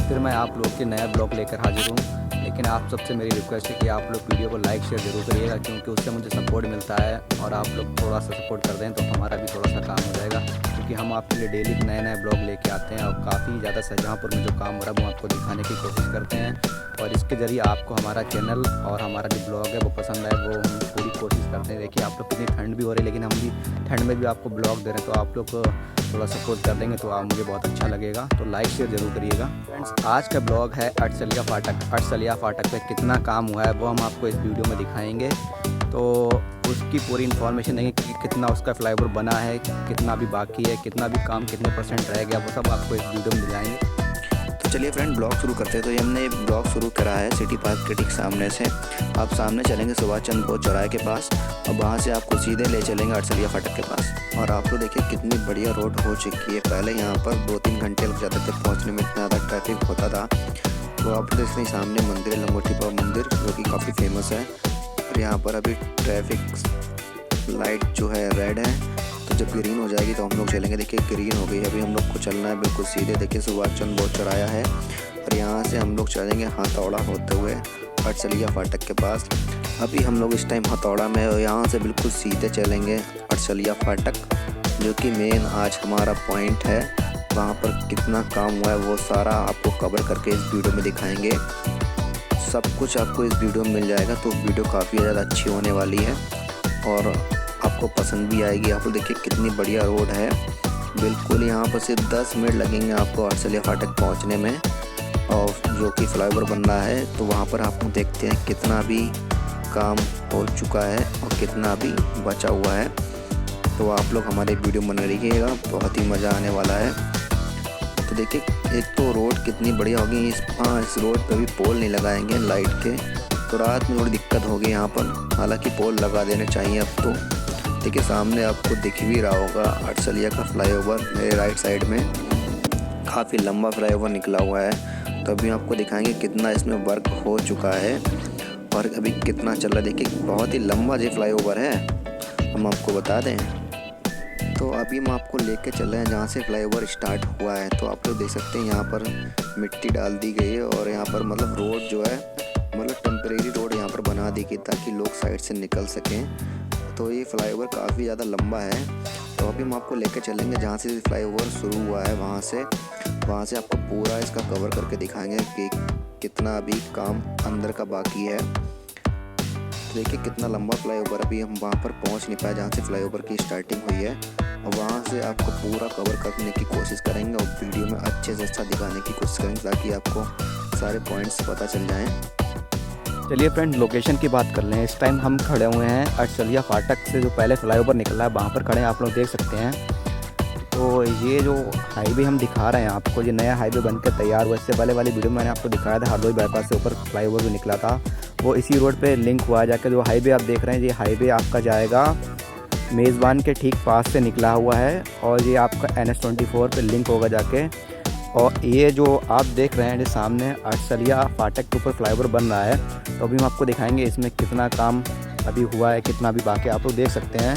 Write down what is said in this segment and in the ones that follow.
फिर मैं आप लोग के नया ब्लॉग लेकर हाजिर हूँ। लेकिन आप सबसे मेरी रिक्वेस्ट है कि आप लोग वीडियो को लाइक शेयर ज़रूर करिएगा, क्योंकि उससे मुझे सपोर्ट मिलता है। और आप लोग थोड़ा सा सपोर्ट कर दें तो हमारा भी थोड़ा सा काम हो जाएगा, क्योंकि हम आपके लिए डेली नए नए ब्लॉग लेके आते हैं और काफ़ी ज़्यादा शाहजहाँपुर में जो काम हो रहा है वो आपको दिखाने की कोशिश करते हैं। और इसके ज़रिए आपको हमारा चैनल और हमारा जो ब्लॉग है वो पसंद आए, वो हम पूरी कोशिश करते हैं। देखिए आप लोग कितनी ठंड भी हो रही है, लेकिन हम भी ठंड में भी आपको ब्लॉग दे रहे हैं, तो आप लोग थोड़ा सपोर्ट कर देंगे तो आप मुझे बहुत अच्छा लगेगा। तो लाइक शेयर ज़रूर करिएगा। फ्रेंड्स, आज का ब्लॉग है अटसलिया फाटक। अटसलिया फाटक पे कितना काम हुआ है वो हम आपको इस वीडियो में दिखाएंगे। तो उसकी पूरी इन्फॉर्मेशन देंगे कि कितना उसका फ्लाईओवर बना है, कितना भी बाकी है, कितना भी काम कितने % रह गया, वो सब आपको इस वीडियो में दिखाएंगे। तो चलिए फ्रेंड ब्लॉग शुरू करते हैं। तो ये हमने ब्लॉग शुरू करा है सिटी पार्क के ठीक सामने से। आप सामने चलेंगे सुभाष चंद्र बोस चौराहे के पास, और वहाँ से आपको सीधे ले चलेंगे अटसलिया फाटक के पास। और आप तो देखिए कितनी बढ़िया रोड हो चुकी है। पहले यहाँ पर 2-3 घंटे लग जाते थे पहुँचने में, इतना ज़्यादा ट्रैफिक होता था। तो आप देख रहे सामने मंदिर है, लंगोटी बाबा मंदिर, जो कि काफ़ी फेमस है। और यहाँ पर अभी ट्रैफिक लाइट जो है रेड है, तो जब ग्रीन हो जाएगी तो हम लोग चलेंगे। देखिए ग्रीन हो गई है, अभी हम लोग को चलना है बिल्कुल सीधे। देखिए सुभाष चंद्र बोस चौराहा है, और यहाँ से हम लोग चलेंगे हथौड़ा होते हुए अटसलिया फाटक के पास। अभी हम लोग इस टाइम हथौड़ा में, और यहाँ से बिल्कुल सीधे चलेंगे अटसलिया फाटक, जो कि मेन आज हमारा पॉइंट है। वहाँ पर कितना काम हुआ है वो सारा आपको कवर करके इस वीडियो में दिखाएंगे। सब कुछ आपको इस वीडियो में मिल जाएगा, तो वीडियो काफ़ी ज़्यादा अच्छी होने वाली है और आपको पसंद भी आएगी। आप देखिए कितनी बढ़िया रोड है, बिल्कुल यहाँ पर सिर्फ 10 मिनट लगेंगे आपको अटसलिया फाटक पहुँचने में। और जो कि फ्लाईओवर बन रहा है, तो वहाँ पर आप देखते हैं कितना भी काम हो चुका है और कितना अभी बचा हुआ है। तो आप लोग हमारे वीडियो बना रहिएगा, बहुत ही मज़ा आने वाला है। तो देखिए एक तो रोड कितनी बढ़िया होगी। इस रोड पे भी पोल नहीं लगाएंगे लाइट के, तो रात में थोड़ी दिक्कत होगी यहाँ पर। हालांकि पोल लगा देने चाहिए अब तो। देखिए सामने आपको दिख भी रहा होगा अटसलिया का फ्लाईओवर, मेरे राइट साइड में काफ़ी लंबा फ्लाईओवर निकला हुआ है। तो अभी आपको दिखाएंगे कितना इसमें वर्क हो चुका है और अभी कितना चल रहा है। देखिए बहुत ही लंबा जो फ्लाईओवर है, हम आपको बता दें। तो अभी हम आपको लेके चल रहे हैं जहाँ से फ्लाईओवर स्टार्ट हुआ है। तो आप लोग देख सकते हैं यहाँ पर मिट्टी डाल दी गई है, और यहाँ पर मतलब रोड जो है, मतलब टेम्परेरी रोड यहाँ पर बना दी गई ताकि लोग साइड से निकल सकें। तो ये फ्लाईओवर काफ़ी ज़्यादा लंबा है। तो अभी हम आपको लेकर चलेंगे जहाँ से फ्लाईओवर शुरू हुआ है, वहाँ से आपको पूरा इसका कवर करके दिखाएंगे कि कितना अभी काम अंदर का बाकी है। देखिए कितना लंबा फ्लाईओवर, अभी हम वहाँ पर पहुँच नहीं पाए जहाँ से फ्लाईओवर की स्टार्टिंग हुई है। और वहाँ से आपको पूरा कवर करने की कोशिश करेंगे और वीडियो में अच्छे से अच्छा दिखाने की कोशिश करेंगे, ताकि आपको सारे पॉइंट्स पता चल जाएँ। चलिए फ्रेंड, लोकेशन की बात कर लें। इस टाइम हम खड़े हुए हैं अटसलिया फाटक से जो पहले फ्लाईओवर निकला है, वहाँ पर खड़े हैं, आप लोग देख सकते हैं। तो ये जो हाईवे हम दिखा रहे हैं आपको, ये नया हाईवे बनकर तैयार हुआ। इससे पहले वाली वीडियो में मैंने आपको दिखाया था हरदोई बाईपास से ऊपर फ्लाईओवर जो निकला था, वो इसी रोड पे लिंक हुआ जाकर। जो हाईवे आप देख रहे हैं, ये हाईवे आपका जाएगा मेज़बान के ठीक पास से निकला हुआ है, और ये आपका NH-24 पे लिंक होगा जाके। और ये जो आप देख रहे हैं जो सामने अटसलिया फाटक के ऊपर फ्लाईओवर बन रहा है, तो अभी हम आपको दिखाएंगे इसमें कितना काम अभी हुआ है, कितना भी बाकी आप लोग देख सकते हैं।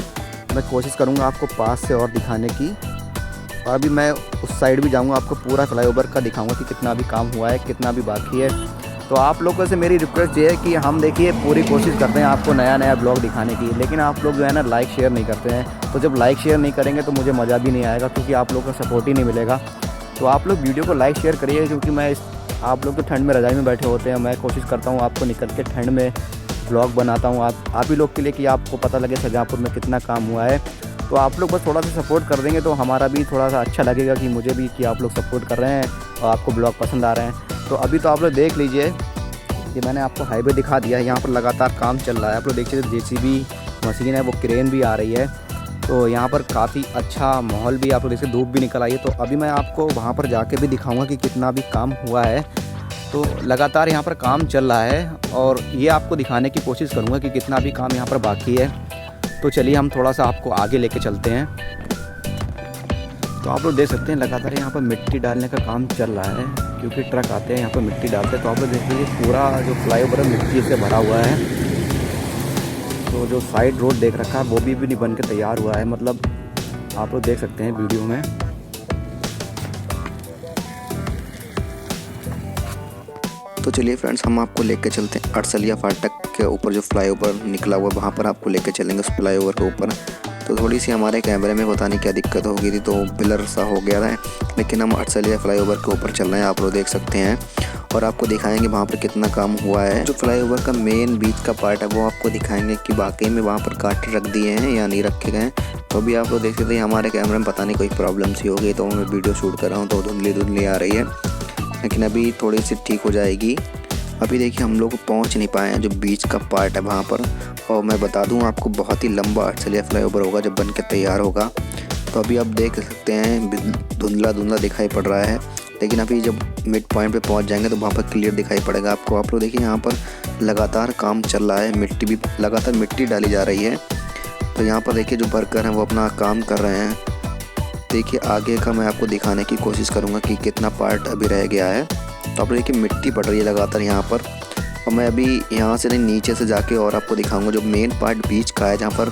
मैं कोशिश करूँगा आपको पास से और दिखाने की, और अभी मैं उस साइड भी जाऊँगा, आपको पूरा फ्लाईओवर का दिखाऊँगा कि कितना भी काम हुआ है, कितना भी बाकी है। तो आप लोगों से मेरी रिक्वेस्ट ये है कि हम देखिए पूरी कोशिश करते हैं आपको नया नया ब्लॉग दिखाने की, लेकिन आप लोग जो है ना लाइक शेयर नहीं करते हैं। तो जब लाइक शेयर नहीं करेंगे तो मुझे मज़ा भी नहीं आएगा, क्योंकि आप लोगों का सपोर्ट ही नहीं मिलेगा। तो आप लोग वीडियो को लाइक शेयर करिए, क्योंकि आप लोग तो ठंड में रज़ाई में बैठे होते हैं, मैं कोशिश करता हूँ आपको निकल के ठंड में ब्लॉग बनाता हूँ आप ही लोग के लिए, कि आपको पता लगे शाहजहाँपुर में कितना काम हुआ है। तो आप लोग बस थोड़ा सा सपोर्ट कर देंगे तो हमारा भी थोड़ा सा अच्छा लगेगा, कि मुझे भी कि आप लोग सपोर्ट कर रहे हैं और आपको ब्लॉग पसंद आ रहे हैं। तो अभी तो आप लोग देख लीजिए कि मैंने आपको हाईवे दिखा दिया है, यहाँ पर लगातार काम चल रहा है। आप लोग देखिए JCB मशीन है, वो क्रेन भी आ रही है। तो यहाँ पर काफ़ी अच्छा माहौल भी, आप लोग देखिए धूप भी निकल आई है। तो अभी मैं आपको वहाँ पर जाके भी दिखाऊंगा कि कितना भी काम हुआ है। तो लगातार यहाँ पर काम चल रहा है, और ये आपको दिखाने की कोशिश करूँगा कि कितना भी काम यहाँ पर बाकी है। तो चलिए हम थोड़ा सा आपको आगे लेके चलते हैं। तो आप लोग देख सकते हैं लगातार यहाँ पर मिट्टी डालने का काम चल रहा है, क्योंकि ट्रक आते हैं यहाँ पर मिट्टी डालते हैं। तो आप लोग देख लीजिए पूरा जो फ्लाईओवर है मिट्टी से भरा हुआ है। तो जो साइड रोड देख रखा है वो भी नहीं बन के तैयार हुआ है, मतलब आप लोग देख सकते हैं वीडियो में। तो चलिए फ्रेंड्स, हम आपको लेके चलते हैं अरसलिया फाटक के ऊपर जो फ्लाईओवर निकला हुआ, वहाँ पर आपको लेके चलेंगे उस फ्लाईओवर के ऊपर। तो थोड़ी सी हमारे कैमरे में पता नहीं क्या दिक्कत हो गई थी, तो ब्लर सा हो गया था, लेकिन हम अरसलिया फ्लाईओवर के ऊपर चल रहे हैं, आप लोग देख सकते हैं। और आपको दिखाएंगे वहाँ पर कितना काम हुआ है। जो फ्लाईओवर का मेन बीच का पार्ट है वो आपको दिखाएंगे कि वाकई में वहाँ पर गाटर रख दिए हैं या नहीं रखे गए हैं। तो अभी आप लोग देख सकते हैं हमारे कैमरे में पता नहीं कोई प्रॉब्लम सी हो गई, तो मैं वीडियो शूट कर रहा हूँ तो धुंधली आ रही है, लेकिन अभी थोड़ी सी ठीक हो जाएगी। अभी देखिए हम लोग पहुंच नहीं पाए हैं जो बीच का पार्ट है वहाँ पर, और मैं बता दूं आपको बहुत ही लंबा अरसलिया फ्लाईओवर होगा जब बन के तैयार होगा। तो अभी आप देख सकते हैं धुंधला दिखाई पड़ रहा है, लेकिन अभी जब मिड पॉइंट पे पहुंच जाएंगे तो वहाँ पर क्लियर दिखाई पड़ेगा आपको। आप लोग देखिए यहाँ पर लगातार काम चल रहा है, मिट्टी भी लगातार मिट्टी डाली जा रही है। तो यहाँ पर देखिए जो वर्कर हैं वो अपना काम कर रहे हैं। देखिए आगे का मैं आपको दिखाने की कोशिश करूँगा कि कितना पार्ट अभी रह गया है। तो आप देखिए मिट्टी पड़ रही है लगातार यहाँ पर, और मैं अभी यहाँ से नहीं नीचे से जाके और आपको दिखाऊंगा जो मेन पार्ट बीच का है जहाँ पर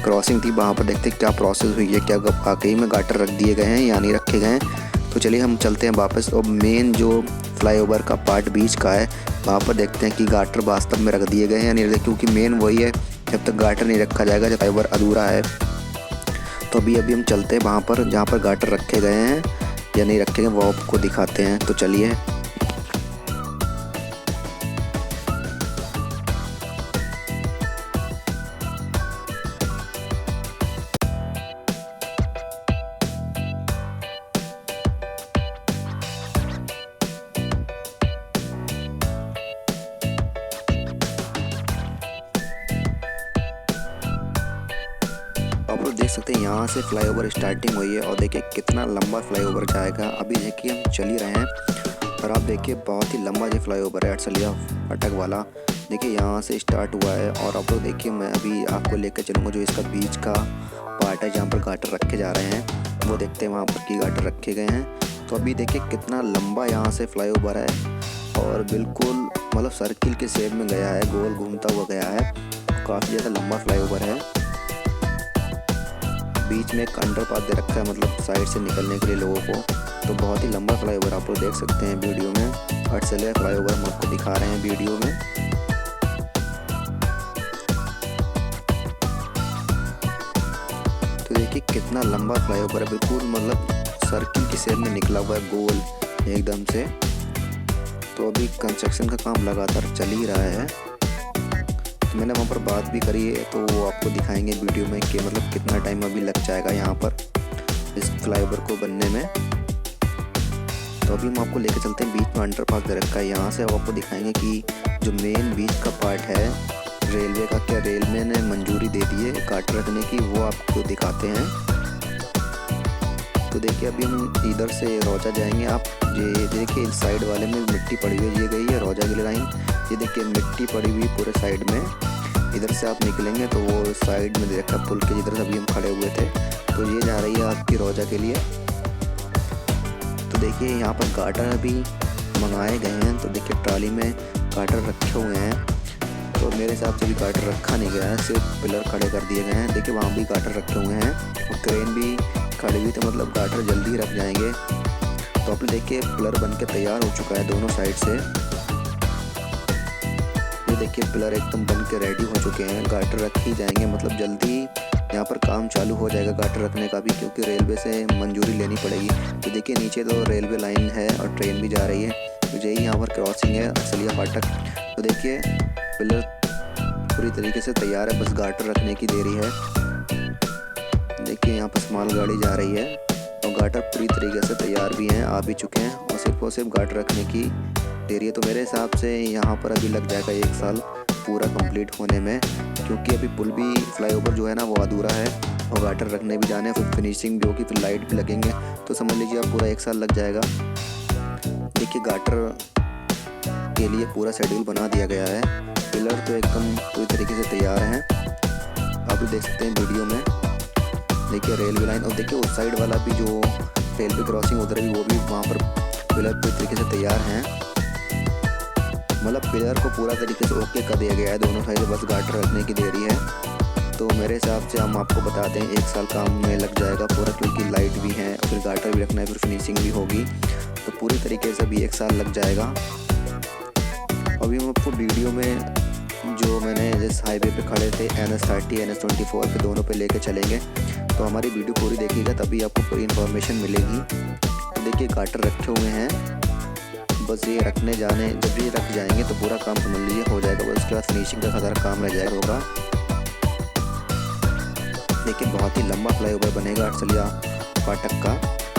क्रॉसिंग थी, वहाँ पर देखते क्या प्रोसेस हुई है, क्या वाकई में गाटर रख दिए गए हैं या नहीं रखे गए हैं। तो चलिए हम चलते हैं वापस, और मेन जो फ्लाईओवर का पार्ट बीच का है वहाँ पर देखते हैं कि गाटर वास्तव में रख दिए गए हैं या नहीं, क्योंकि मेन वही है, जब तक गाटर नहीं रखा जाएगा जब फ्लाईओवर अधूरा है। तो अभी हम चलते हैं वहाँ पर जहाँ पर गाटर रखे गए हैं या नहीं रखे गए, वो आपको दिखाते हैं। तो चलिए। आप लोग देख सकते हैं यहाँ से फ्लाईओवर स्टार्टिंग हुई है, और देखिए कितना लंबा फ्लाईओवर जाएगा। अभी देखिए हम चल ही रहे हैं, और आप देखिए बहुत ही लंबा जो फ्लाईओवर है अरसलिया फाटक वाला। देखिए यहाँ से स्टार्ट हुआ है, और आप लोग देखिए मैं अभी आपको लेकर चलूँगा जो इसका बीच का पार्ट है जहाँ पर गाटर रखे जा रहे हैं, वो देखते हैं वहाँ पर की गाटर रखे गए हैं। तो अभी देखिए कितना लंबा यहाँ से फ्लाईओवर है, और बिल्कुल मतलब सर्किल के शेप में गया है, गोल घूमता हुआ गया है, काफ़ी ज़्यादा लंबा फ्लाईओवर है। बीच में एक अंडरपाथ दे रखा है, मतलब साइड से निकलने के लिए लोगों को। तो बहुत ही लंबा फ्लाईओवर आप लोग देख सकते हैं वीडियो में। अरसलिया फ्लाईओवर हम आपको दिखा रहे हैं वीडियो में। तो देखिए कितना लंबा फ्लाईओवर है, बिल्कुल मतलब सर्किल की शेप में निकला हुआ है, गोल एकदम से। तो अभी कंस्ट्रक्शन का काम लगातार चल ही रहा है। मैंने वहाँ पर बात भी करी है, तो वो आपको दिखाएंगे वीडियो में कि मतलब कितना टाइम अभी लग जाएगा यहाँ पर इस फ्लाईओवर को बनने में। तो अभी हम आपको लेकर चलते हैं बीच में अंडरपास दे रखा है यहाँ से, और आपको दिखाएंगे कि जो मेन बीच का पार्ट है रेलवे का, क्या रेलवे ने मंजूरी दे दी है गाटर रखने की, वो आपको दिखाते हैं। तो देखिए अभी हम इधर से रोजा जाएंगे। आप ये देखिए इस साइड वाले में मिट्टी पड़ी हुई ये गई है रोजा की लाइन, ये देखिए मिट्टी पड़ी हुई पूरे साइड में। इधर से आप निकलेंगे तो वो साइड में देखा पुल के जिधर अभी हम खड़े हुए थे, तो ये जा रही है आपकी रोजा के लिए। तो देखिए यहाँ पर गाटर अभी मंगाए गए हैं, तो देखिए ट्राली में गाटर रखे हुए हैं। तो मेरे हिसाब से भी गाटर रखा नहीं गया है, सिर्फ पिलर खड़े कर दिए गए हैं। देखिए वहाँ भी गाटर रखे हुए हैं, और क्रेन भी खड़ी हुई, तो मतलब गाटर जल्दी रख जाएंगे। तो आप देखिए पिलर बन के तैयार हो चुका है दोनों साइड से। ये देखिए पिलर एकदम बन के रेडी हो चुके हैं, गाटर रख ही जाएंगे, मतलब जल्दी यहाँ पर काम चालू हो जाएगा गाटर रखने का भी, क्योंकि रेलवे से मंजूरी लेनी पड़ेगी। तो देखिए नीचे तो रेलवे लाइन है और ट्रेन भी जा रही है, तो यही यहाँ पर क्रॉसिंग है अरसलिया फाटक। तो देखिए पिलर पूरी तरीके से तैयार है, बस गाटर रखने की देरी है। देखिए यहाँ पर मालगाड़ी जा रही है, और गाटर पूरी तरीके से तैयार भी हैं, आ भी चुके हैं, और सिर्फ गाटर रखने की देरी है। तो मेरे हिसाब से यहाँ पर अभी लग जाएगा 1 साल पूरा कंप्लीट होने में, क्योंकि अभी पुल भी फ्लाईओवर जो है ना वो अधूरा है, और गाटर रखने भी जाने हैं, फिर फिनिशिंग भी होगी, फिर लाइट भी लगेंगे, तो समझ लीजिए आप पूरा 1 साल लग जाएगा। देखिए गाटर के लिए पूरा शेड्यूल बना दिया गया है, पिलर तो एकदम पूरी तरीके से तैयार हैं, आप भी देख सकते हैं वीडियो में। देखिए रेलवे लाइन, और देखिए उस साइड वाला भी जो रेलवे क्रॉसिंग उधर भी, वो भी वहाँ पर पिलर पूरी तरीके से तैयार हैं, मतलब पिलर को पूरा तरीके से ओके कर दिया गया है दोनों साइड, बस गाटर रखने की देरी है। तो मेरे हिसाब से हम आपको बताते हैं 1 साल काम में लग जाएगा पूरा, क्योंकि लाइट भी है, फिर गाटर भी रखना है, फिर फिनिशिंग भी होगी, तो पूरी तरीके से भी 1 साल लग जाएगा। अभी हम आपको वीडियो में जो मैंने जिस हाईवे पे खड़े थे NS30 NS24 पे दोनों पे लेके चलेंगे, तो हमारी वीडियो पूरी देखिएगा तभी आपको पूरी इन्फॉर्मेशन मिलेगी। तो देखिए गाटर रखे हुए हैं, बस ये रखने जाने जब ये रख जाएंगे तो पूरा काम समझ लीजिए हो जाएगा। बस उसके बाद फिनिशिंग का सारा काम रह जाएगा होगा। देखिए बहुत ही लंबा फ्लाईओवर बनेगा अरसलिया फाटक का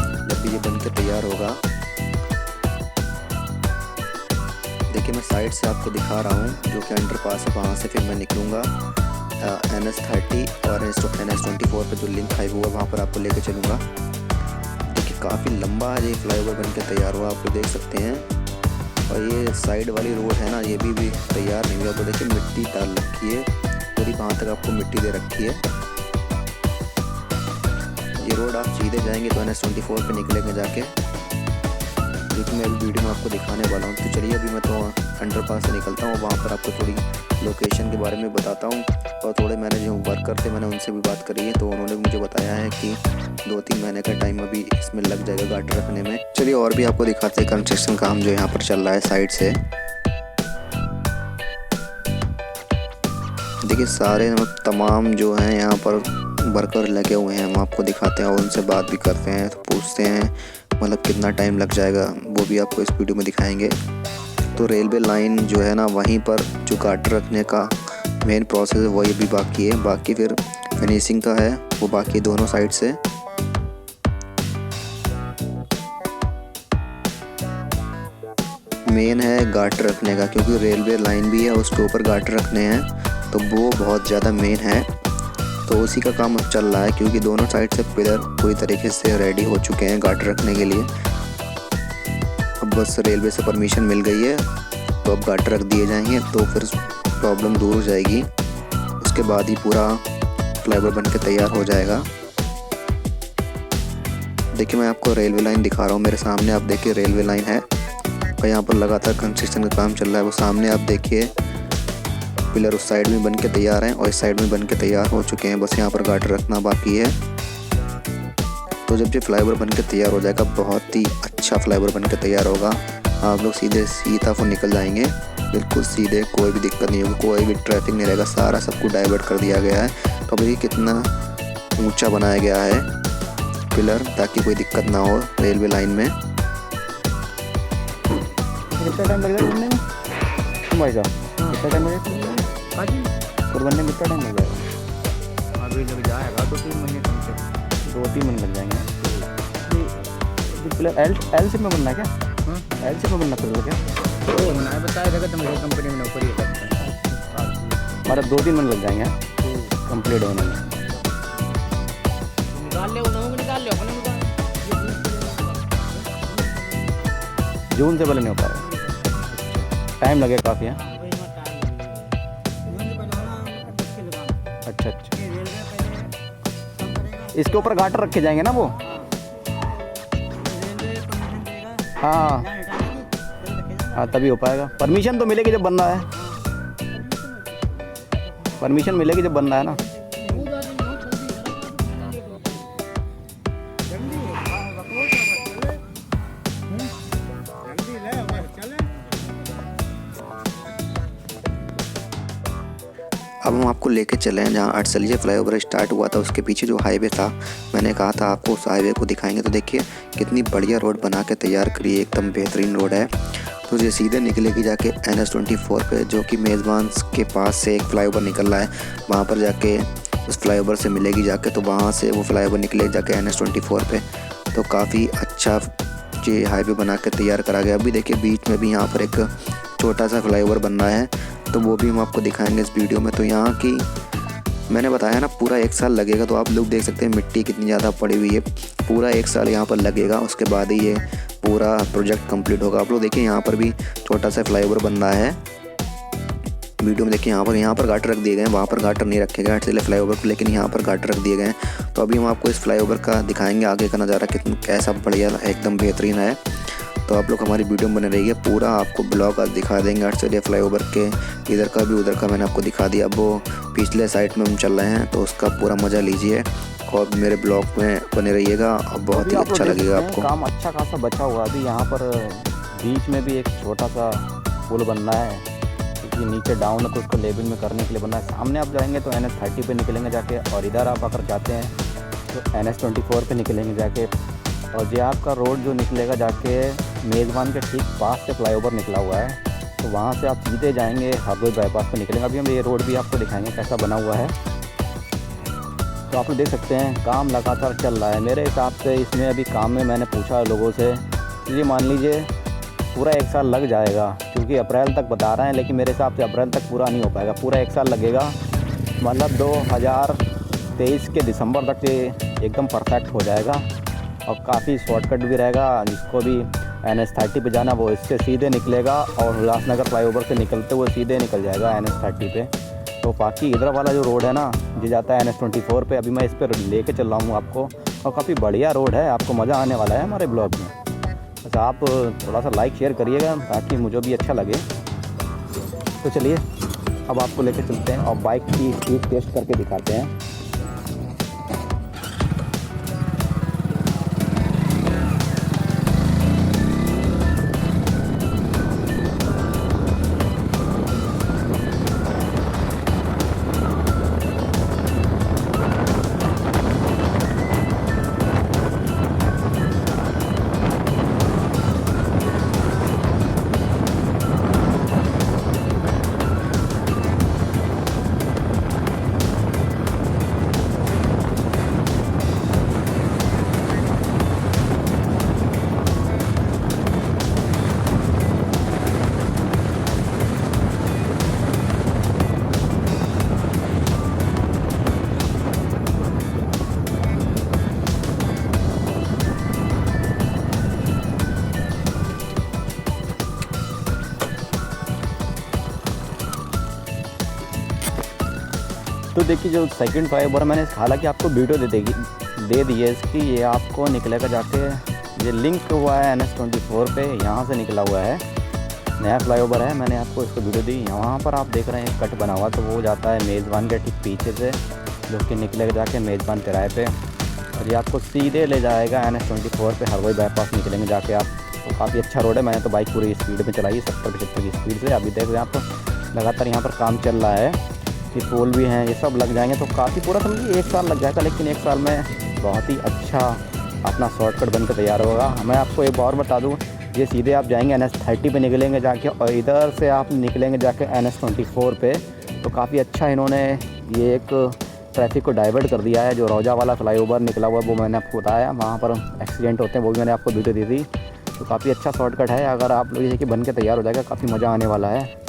जब भी ये बनकर तैयार होगा। देखिए मैं साइड से आपको दिखा रहा हूँ जो कि अंडरपास है, वहाँ से फिर मैं निकलूँगा NS30 और NS24 पे जो लिंक हाईवे हुआ वहाँ पर आपको लेके चलूँगा। देखिए काफ़ी लंबा ये फ्लाईओवर बनकर तैयार हुआ, आप लोग देख सकते हैं। और ये साइड वाली रोड है ना, ये भी तैयार नहीं हुआ। तो देखिए मिट्टी डाल रखी है पूरी, वहाँ तक आपको मिट्टी दे रखी है। ये रोड आप सीधे जाएंगे तो NS24 पे निकलेंगे जाके, जो कि मैं अभी वीडियो में आपको दिखाने वाला हूँ। तो चलिए अभी मैं तो अंडरपास से निकलता हूँ, वहाँ पर आपको थोड़ी लोकेशन के बारे में बताता हूँ। और थोड़े मैंने जो वर्कर थे मैंने उनसे भी बात करी है, तो उन्होंने मुझे बताया है कि 2-3 महीने का टाइम अभी इसमें लग जाएगा गाटर रखने में। चलिए और भी आपको दिखाते हैं कंस्ट्रक्शन काम जो यहाँ पर चल रहा है साइड से। देखिए सारे तमाम जो हैं यहाँ पर वर्कर लगे हुए हैं, हम आपको दिखाते हैं और उनसे बात भी करते हैं, तो पूछते हैं मतलब कितना टाइम लग जाएगा, वो भी आपको इस वीडियो में दिखाएंगे। तो रेलवे लाइन जो है ना, वहीं पर जो गाटर रखने का मेन प्रोसेस है वही भी बाकी है, बाकी फिर फिनिशिंग का है वो बाकी दोनों साइड से। मेन है गाटर रखने का, क्योंकि रेलवे लाइन भी है उसके ऊपर गाटर रखने हैं, तो वो बहुत ज़्यादा मेन है। तो उसी का काम अब चल रहा है, क्योंकि दोनों साइड से पिलर पूरी तरीके से रेडी हो चुके हैं गाटर रखने के लिए। अब बस रेलवे से परमिशन मिल गई है, तो अब गाटर रख दिए जाएंगे तो फिर प्रॉब्लम दूर हो जाएगी। उसके बाद ही पूरा फ्लाईओवर बन के तैयार हो जाएगा। देखिए मैं आपको रेलवे लाइन दिखा रहा हूँ, मेरे सामने आप देखिए रेलवे लाइन है और यहाँ पर लगातार कंस्ट्रक्शन का काम चल रहा है। वो सामने आप देखिए पिलर उस साइड में बन के तैयार हैं और इस साइड में बन के तैयार हो चुके हैं, बस यहाँ पर गाटर रखना बाकी है। तो जब ये फ्लाईओवर बन के तैयार हो जाएगा, बहुत ही अच्छा फ्लाईओवर बन के तैयार होगा, आप लोग सीधे सीतापुर निकल जाएंगे, बिल्कुल सीधे, कोई भी दिक्कत नहीं होगी, कोई भी ट्रैफिक नहीं रहेगा, सारा सबको डाइवर्ट कर दिया गया है। तो अभी कितना ऊंचा बनाया गया है पिलर, ताकि कोई दिक्कत ना हो रेलवे लाइन में। कितना टाइम लगेगा बनने में भाई साहब? कितना टाइम लगेगा? हाँ जी, और बनने में कितना टाइम लग जाएगा? अभी लग जाएगा 2-3 महीने कम से कम। 2-3 महीने लग जाएंगे। पिलर एल शेप में बनना है क्या? एल शेप में बनना पिलर क्या? तो मैंने बताया था कि मेरी कंपनी में नौकरी करता है, हमारा 2-3 महीने लग जाएंगे कंप्लीट होने में। निकाल ले उन्होंने, निकाल ले अपने निकाल। जून से पहले नहीं हो पाएगा, टाइम लगेगा काफ़ी है। अच्छा अच्छा, इसके ऊपर गाटर रखे जाएंगे ना वो? हाँ हाँ, तभी हो पाएगा। परमिशन तो मिलेगी जब बनना है, परमिशन मिलेगी जब बनना है ना। अब हम आपको लेके चले हैं जहाँ अरसलिया फ्लाईओवर स्टार्ट हुआ था, उसके पीछे जो हाईवे था, मैंने कहा था आपको उस हाईवे को दिखाएंगे। तो देखिए कितनी बढ़िया रोड बना के तैयार करी है, एकदम बेहतरीन रोड है। तो ये सीधे निकलेगी जाके NS24 पे, जो कि मेज़बान के पास से एक फ्लाईओवर निकल रहा है, वहाँ पर जाके उस फ्लाईओवर से मिलेगी जाके, तो वहाँ से वो फ्लाईओवर निकलेगी जाके NS24 पे। तो काफ़ी अच्छा ये हाईवे बना के तैयार करा गया। अभी देखिए बीच में भी यहाँ पर एक छोटा सा फ्लाईओवर बन रहा है, तो वो भी हम आपको दिखाएंगे इस वीडियो में। तो यहाँ की मैंने बताया ना पूरा 1 साल लगेगा, तो आप लोग देख सकते हैं मिट्टी कितनी ज़्यादा पड़ी हुई है, पूरा 1 साल यहाँ पर लगेगा, उसके बाद ही ये पूरा प्रोजेक्ट कंप्लीट होगा। आप लोग देखिए यहाँ पर भी छोटा सा फ्लाईओवर बन रहा है, वीडियो में देखिए यहाँ पर गाटर रख दिए गए हैं, वहाँ पर गाटर नहीं रखे गए इसलिए फ्लाईओवर पर, लेकिन यहाँ पर गाटर रख दिए गए हैं। तो अभी हम आपको इस फ्लाईओवर का दिखाएंगे आगे का नज़ारा कितना कैसा बढ़िया एकदम बेहतरीन है। तो आप लोग हमारी वीडियो में बने रहिए, पूरा आपको ब्लॉग आज दिखा देंगे अरसलिया फ्लाईओवर के, इधर का भी उधर का मैंने आपको दिखा दिया। अब वो पिछले साइड में हम चल रहे हैं, तो उसका पूरा मज़ा लीजिए और मेरे ब्लॉग में बने रहिएगा, और बहुत ही अच्छा लगेगा आपको। काम अच्छा खासा बचा हुआ। अभी यहाँ पर बीच में भी एक छोटा सा पुल बनना है, क्योंकि नीचे डाउन है तो उसको लेवल में करने के लिए बनना है। सामने आप जाएंगे तो NH30 पे निकलेंगे जाके, और इधर आप अगर जाते हैं तो NH24 पे निकलेंगे जाके। और ये आपका रोड जो निकलेगा जाके मेज़बान के ठीक पास से फ्लाईओवर निकला हुआ है, तो वहाँ से आप सीधे जाएंगे हरदोई बाईपास पे निकलेंगे। अभी हम ये रोड भी आपको दिखाएंगे कैसा बना हुआ है। तो आप लोग देख सकते हैं काम लगातार चल रहा है। मेरे हिसाब से इसमें अभी काम में मैंने पूछा लोगों से, ये मान लीजिए पूरा 1 साल लग जाएगा, क्योंकि अप्रैल तक बता रहे हैं, लेकिन मेरे हिसाब से अप्रैल तक पूरा नहीं हो पाएगा, पूरा 1 साल लगेगा। मतलब 2023 के दिसंबर तक ये एकदम परफेक्ट हो जाएगा। और काफ़ी शॉर्टकट भी रहेगा, जिसको भी NH30 पे जाना वो इससे सीधे निकलेगा, और उल्लासनगर फ्लाईओवर से निकलते हुए सीधे निकल जाएगा NH30 पे। तो बाकी इधर वाला जो रोड है ना, ये जाता है NH24 पे। अभी मैं इस पर लेके चल रहा हूँ आपको, और काफ़ी बढ़िया रोड है, आपको मज़ा आने वाला है हमारे ब्लॉग में। अच्छा, आप थोड़ा सा लाइक शेयर करिएगा ताकि मुझे भी अच्छा लगे। तो चलिए अब आपको लेके चलते हैं और बाइक की स्पीड टेस्ट करके दिखाते हैं। तो देखिए जो सेकंड फ्लाईओवर मैंने हालांकि आपको वीडियो दे दी है इसकी, ये आपको निकलेगा जाके, ये लिंक हुआ है NH24 पे, यहाँ से निकला हुआ है, नया फ्लाईओवर है। मैंने आपको इसको वीडियो दी। यहाँ पर आप देख रहे हैं कट बना हुआ, तो वो जाता है मेज़बान के ठीक पीछे से, जो कि निकलेगा जाके मेज़बान तिराहे पे, और ये आपको सीधे ले जाएगा NH24 पे हरदोई बाईपास निकलेंगे जाके आप। तो काफ़ी अच्छा रोड है, मैंने तो बाइक पूरी स्पीड में चलाई, 70-75 की स्पीड से। अभी देख रहे हैं आप लगातार यहाँ पर काम चल रहा है, कि पोल भी हैं, ये सब लग जाएंगे तो काफ़ी पूरा समझिए 1 साल लग जाएगा, लेकिन 1 साल में बहुत ही अच्छा अपना शॉर्टकट बनकर तैयार होगा। मैं आपको एक और बता दूं, ये सीधे आप जाएंगे NH30 पे निकलेंगे जाके, और इधर से आप निकलेंगे जाके NH24 पे। तो काफ़ी अच्छा इन्होंने ये एक ट्रैफिक को डाइवर्ट कर दिया है। जो रोजा वाला फ्लाईओवर निकला हुआ है वो मैंने आपको बताया, वहाँ पर एक्सीडेंट होते हैं, वो भी मैंने आपको वीडियो दी थी। तो काफ़ी अच्छा शॉर्टकट है, अगर आप लोग ये कि बन के तैयार हो जाएगा, काफ़ी मज़ा आने वाला है।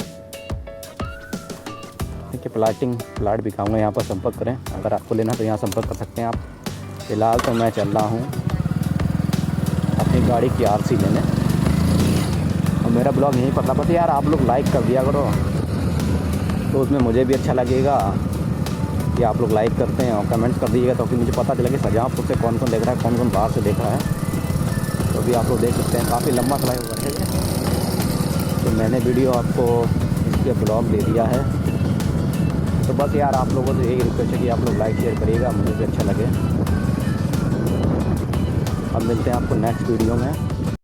देखिए प्लाट दिखाऊंगा, यहाँ पर संपर्क करें, अगर आपको लेना तो यहाँ संपर्क कर सकते हैं आप। फ़िलहाल तो मैं चल रहा हूँ अपनी गाड़ी की RC लेने, और मेरा ब्लॉग यहीं पर था। बस यार आप लोग लाइक कर दिया करो, तो उसमें मुझे भी अच्छा लगेगा कि आप लोग लाइक करते हैं, और कमेंट्स कर दीजिएगा, ताकि मुझे पता चले कि शाहजहाँपुर से कौन कौन देख रहा है, कौन कौन बाहर से देख रहा है। तो अभी आप लोग देख सकते हैं काफ़ी लंबा फ्लाईओवर है ये। तो मैंने वीडियो आपको इसके ब्लॉग दे दिया है। तो बस यार आप लोगों से यही रिक्वेस्ट है कि आप लोग लाइक शेयर करिएगा, मुझे भी अच्छा लगे। अब मिलते हैं आपको नेक्स्ट वीडियो में।